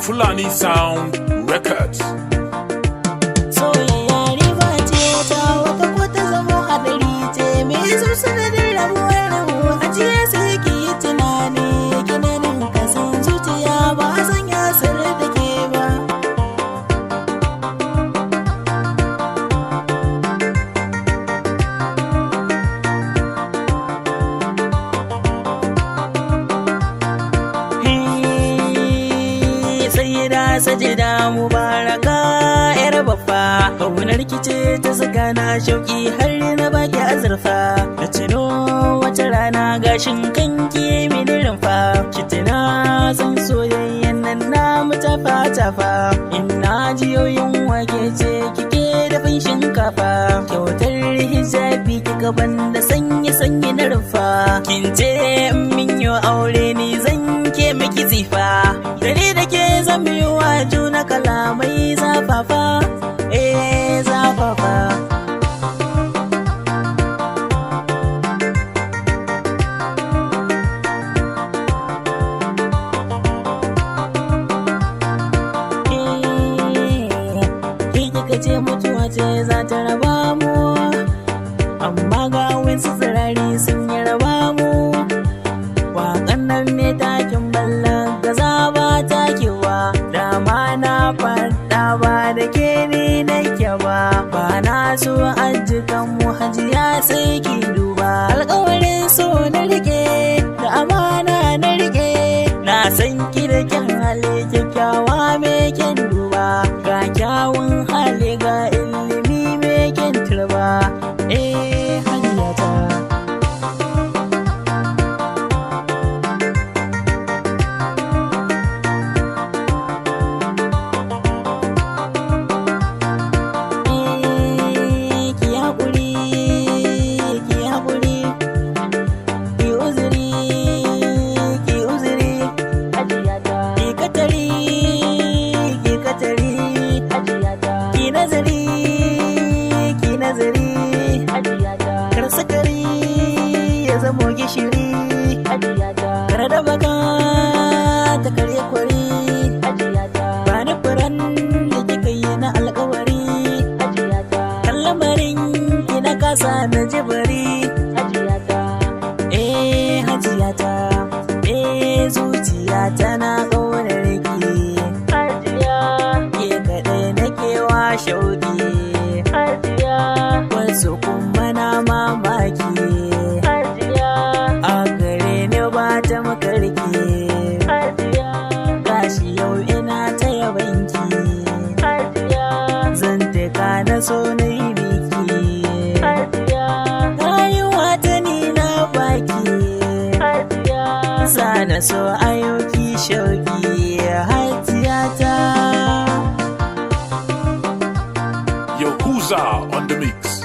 Fulani Sound Records. Soyayya riba ce ta wata ko ta zamo hadari ce mai sun sanadin rabuwar rabu a jiya sai ki yi tunani ginanin kasan zuciya ba a san ya sirri da ke ba. Sajida mubaraka yar babba kaunar rikice ta saka na shauki har na baki azurfa na tuno wata rana gashin kanki mini rumfa ki tuna san soyayyen nan na mutafa tafa ina jiyoyin wake ce kike da fin shinkafa kyautar hijabi kika banda sanyi na rufa kin ce min yo aure ni zan ke miki tsifa dare da ke zan yi wa juna kalamai zafafa zafafa. Kika ce mutuwa ce za ta raba mu amma ga wasu tsirari sun yi raba mu waƙan nan ne takin ballan gaza ba takewa dama na faɗa ba da ke ni nake ba na so ajikan mu hajiya sai ki duba alƙawarin so na rike da amana na rike na san ki da kyan hali kyakkyawa mai kyan duba ga kyawun hali ga ilimi mai kyan turba hajiyata. Kar sakari ya zamo gishiri kar da baka ta karya kwari ba ni furan da kika yi na alkawari kan lamarin ki na kasa na jibari hajiyata zuciyata na ƙaunar ki ke kaɗai nake wa shauki wasu kuma na mamaki a gare ni ba ta makarki gashi yau ina ta yabanki zan taka na so na yi biki rayuwa ta ni na baki sana so ayoki shauki hajiyata. Yahuza on the mix.